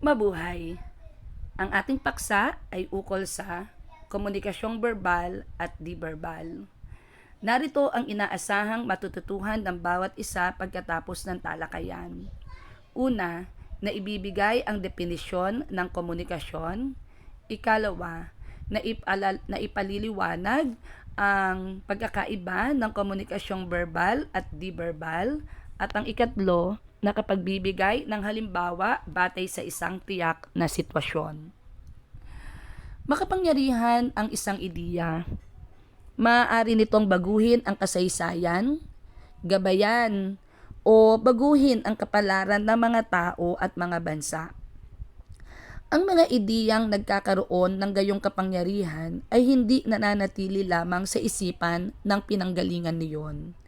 Mabuhay! Ang ating paksa ay ukol sa komunikasyong verbal at di-verbal. Narito ang inaasahang matututuhan ng bawat isa pagkatapos ng talakayan. Una, na ibibigay ang definisyon ng komunikasyon. Ikalawa, na ipaliliwanag ang pagkakaiba ng komunikasyong verbal at di-verbal. At ang ikatlo, nakapagbibigay ng halimbawa batay sa isang tiyak na sitwasyon. Makapangyarihan ang isang ideya. Maaari nitong baguhin ang kasaysayan, gabayan, o baguhin ang kapalaran ng mga tao at mga bansa. Ang mga ideyang nagkakaroon ng gayong kapangyarihan ay hindi nananatili lamang sa isipan ng pinanggalingan niyon.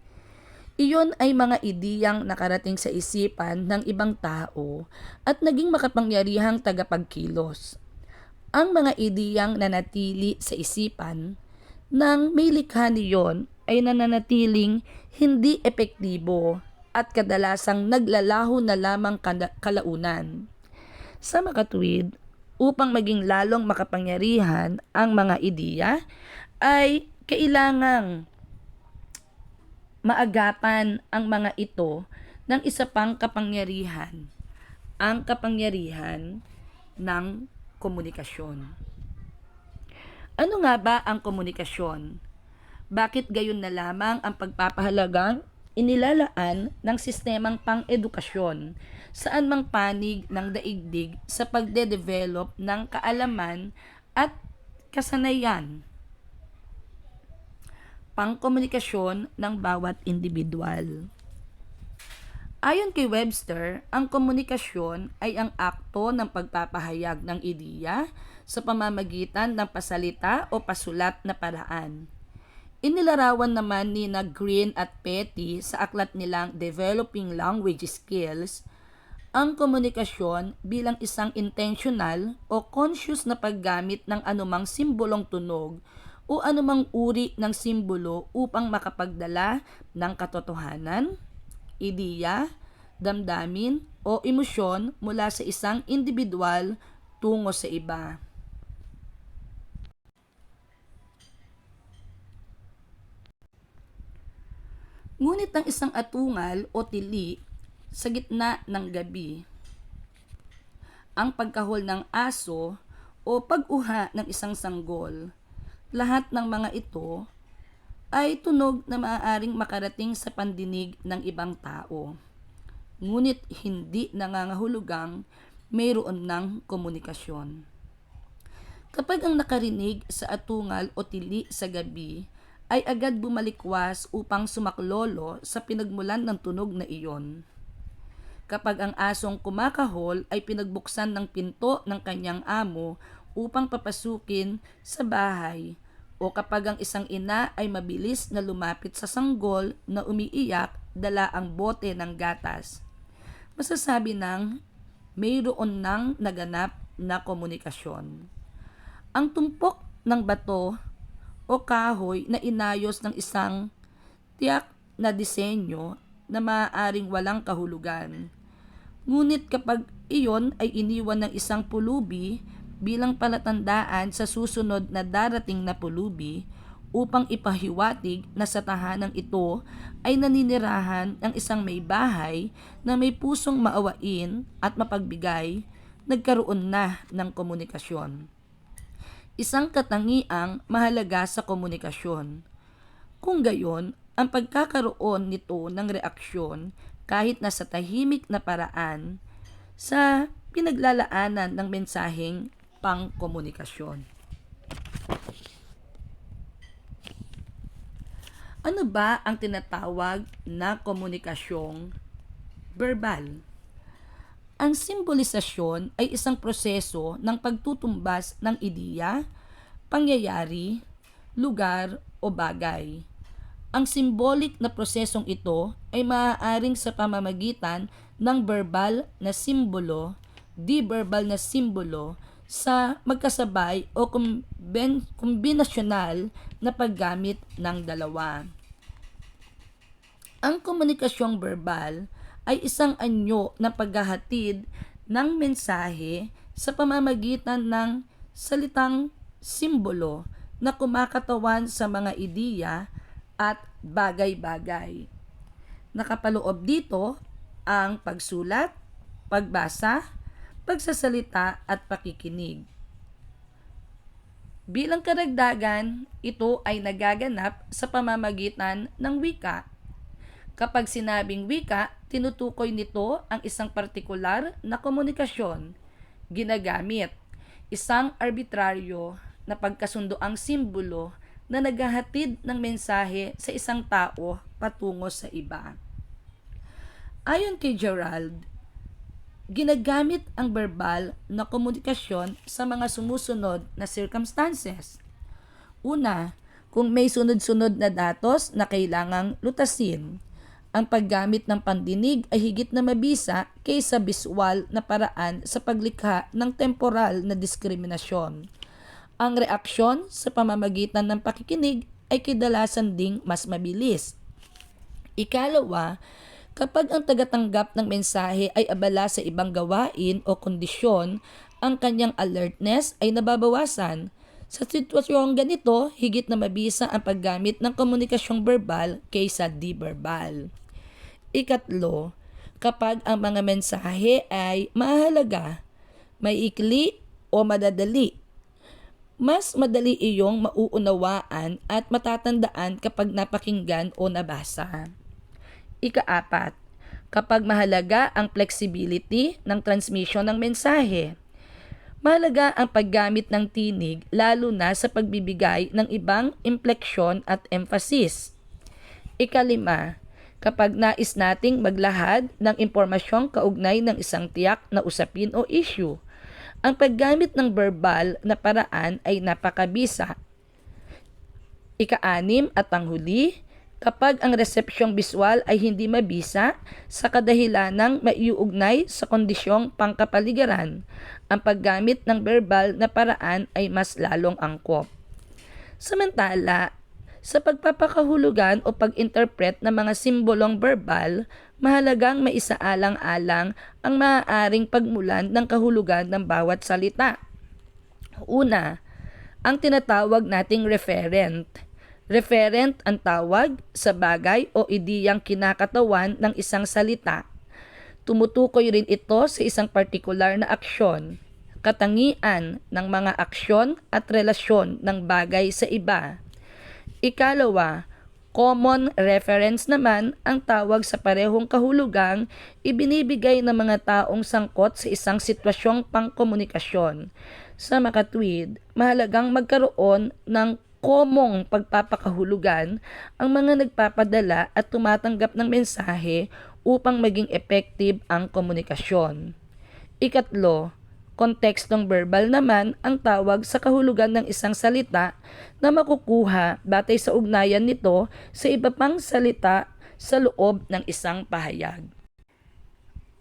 Iyon ay mga ideyang nakarating sa isipan ng ibang tao at naging makapangyarihang tagapagkilos. Ang mga ideyang nanatili sa isipan ng may likha niyon ay nananatiling hindi epektibo at kadalasang naglalaho na lamang kalaunan. Sa makatuwid, upang maging lalong makapangyarihan ang mga ideya, ay kailangang maagapan ang mga ito ng isa pang kapangyarihan, ang kapangyarihan ng komunikasyon. Ano nga ba ang komunikasyon? Bakit gayon na lamang ang pagpapahalagang inilalaan ng sistemang pang-edukasyon saan mang panig ng daigdig sa pagde-develop ng kaalaman at kasanayan? Pangkomunikasyon ng bawat individual. Ayon kay Webster, ang komunikasyon ay ang akto ng pagpapahayag ng ideya sa pamamagitan ng pasalita o pasulat na paraan. Inilarawan naman ni Green at Petty sa aklat nilang Developing Language Skills ang komunikasyon bilang isang intentional o conscious na paggamit ng anumang simbolong tunog o anumang uri ng simbolo upang makapagdala ng katotohanan, ideya, damdamin o emosyon mula sa isang individual tungo sa iba. Ngunit ang isang atungal o tili sa gitna ng gabi, ang pagkahol ng aso o pag-uha ng isang sanggol, lahat ng mga ito ay tunog na maaaring makarating sa pandinig ng ibang tao. Ngunit hindi nangangahulugang mayroon ng komunikasyon. Kapag ang nakarinig sa atungal o tili sa gabi ay agad bumalikwas upang sumaklolo sa pinagmulan ng tunog na iyon. Kapag ang asong kumakahol ay pinagbuksan ng pinto ng kanyang amo upang papasukin sa bahay, o kapag ang isang ina ay mabilis na lumapit sa sanggol na umiiyak dala ang bote ng gatas, masasabi ng mayroon nang naganap na komunikasyon. Ang tumpok ng bato o kahoy na inayos ng isang tiyak na disenyo na maaaring walang kahulugan. Ngunit kapag iyon ay iniwan ng isang pulubi bilang palatandaan sa susunod na darating na pulubi upang ipahiwatig na sa tahanang ito ay naninirahan ang isang may bahay na may pusong maawain at mapagbigay, nagkaroon na ng komunikasyon. Isang katangiang mahalaga sa komunikasyon. Kung gayon, ang pagkakaroon nito ng reaksyon kahit na sa tahimik na paraan sa pinaglalaanan ng mensaheng pangkomunikasyon. Ano ba ang tinatawag na komunikasyong verbal? Ang simbolisasyon ay isang proseso ng pagtutumbas ng ideya, pangyayari, lugar o bagay. Ang symbolic na prosesong ito ay maaaring sa pamamagitan ng verbal na simbolo, di-verbal na simbolo sa magkasabay o kombinasyonal na paggamit ng dalawa. Ang komunikasyong verbal ay isang anyo na paghahatid ng mensahe sa pamamagitan ng salitang simbolo na kumakatawan sa mga ideya at bagay-bagay. Nakapaloob dito ang pagsulat, pagbasa, pagsasalita at pakikinig. Bilang karagdagan, ito ay nagaganap sa pamamagitan ng wika. Kapag sinabing wika, tinutukoy nito ang isang partikular na komunikasyon, ginagamit isang arbitraryo na pagkasundoang simbolo na naghahatid ng mensahe sa isang tao patungo sa iba. Ayon kay Gerald, ginagamit ang verbal na komunikasyon sa mga sumusunod na circumstances. Una, kung may sunod-sunod na datos na kailangang lutasin. Ang paggamit ng pandinig ay higit na mabisa kaysa biswal na paraan sa paglikha ng temporal na diskriminasyon. Ang reaksyon sa pamamagitan ng pakikinig ay kadalasan ding mas mabilis. Ikalawa, kapag ang tagatanggap ng mensahe ay abala sa ibang gawain o kondisyon, ang kanyang alertness ay nababawasan. Sa sitwasyong ganito, higit na mabisa ang paggamit ng komunikasyong verbal kaysa di-verbal. Ikatlo, kapag ang mga mensahe ay mahalaga, maiikli o madadali, mas madali iyong mauunawaan at matatandaan kapag napakinggan o nabasa. Ikaapat, kapag mahalaga ang flexibility ng transmission ng mensahe. Mahalaga ang paggamit ng tinig lalo na sa pagbibigay ng ibang impleksyon at emphasis. Ikalima, kapag nais nating maglahad ng impormasyong kaugnay ng isang tiyak na usapin o issue, ang paggamit ng verbal na paraan ay napakabisa. Ika-anim at panghuli, kapag ang resepsyong biswal ay hindi mabisa sa kadahilanang maiuugnay sa kondisyong pangkapaligiran, ang paggamit ng verbal na paraan ay mas lalong angkop. Samantala, sa pagpapakahulugan o pag-interpret ng mga simbolong verbal, mahalagang maisaalang-alang ang maaaring pagmulan ng kahulugan ng bawat salita. Una, ang tinatawag nating referent. Referent ang tawag sa bagay o ideyang kinakatawan ng isang salita. Tumutukoy rin ito sa isang partikular na aksyon, katangian ng mga aksyon at relasyon ng bagay sa iba. Ikalawa, common reference naman ang tawag sa parehong kahulugang ibinibigay ng mga taong sangkot sa isang sitwasyong pangkomunikasyon. Sa makatwid, mahalagang magkaroon ng komong pagpapakahulugan ang mga nagpapadala at tumatanggap ng mensahe upang maging effective ang komunikasyon. Ikatlo, kontekstong verbal naman ang tawag sa kahulugan ng isang salita na makukuha batay sa ugnayan nito sa iba pang salita sa loob ng isang pahayag.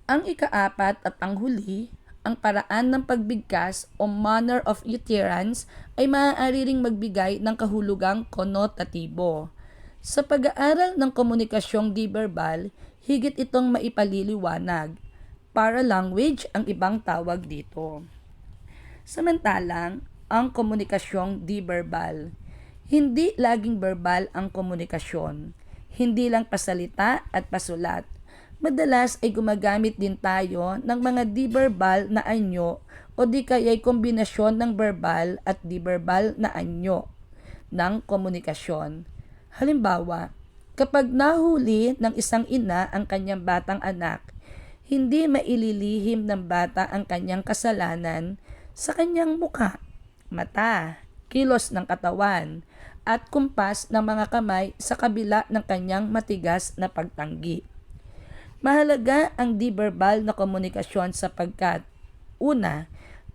Ang ikaapat at panghuli, ang paraan ng pagbigkas o manner of utterance ay maaari ring magbigay ng kahulugang konotatibo. Sa pag-aaral ng komunikasyong di-verbal, higit itong maipaliliwanag. Paralanguage ang ibang tawag dito. Samantalang, ang komunikasyong di-verbal. Hindi laging verbal ang komunikasyon. Hindi lang pasalita at pasulat. Madalas ay gumagamit din tayo ng mga di-verbal na anyo o di kaya'y kombinasyon ng verbal at di-verbal na anyo ng komunikasyon. Halimbawa, kapag nahuli ng isang ina ang kanyang batang anak, hindi maililihim ng bata ang kanyang kasalanan sa kanyang mukha, mata, kilos ng katawan, at kumpas ng mga kamay sa kabila ng kanyang matigas na pagtanggi. Mahalaga ang di-verbal na komunikasyon sapagkat, una,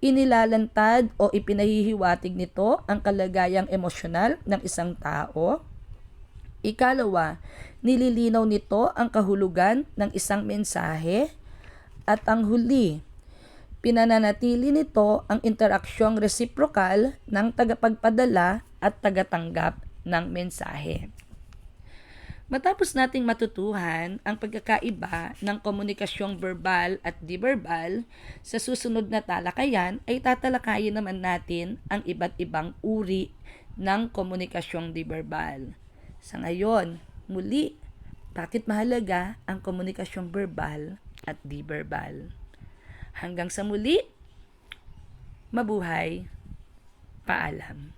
inilalantad o ipinahihiwatig nito ang kalagayang emosyonal ng isang tao. Ikalawa, nililinaw nito ang kahulugan ng isang mensahe. At ang huli, pinananatili nito ang interaksyong reciprocal ng tagapagpadala at tagatanggap ng mensahe. Matapos nating matutuhan ang pagkakaiba ng komunikasyong verbal at di-verbal, sa susunod na talakayan ay tatalakayin naman natin ang iba't ibang uri ng komunikasyong di-verbal. Sa ngayon, muli, bakit mahalaga ang komunikasyong verbal at di-verbal? Hanggang sa muli, mabuhay, paalam.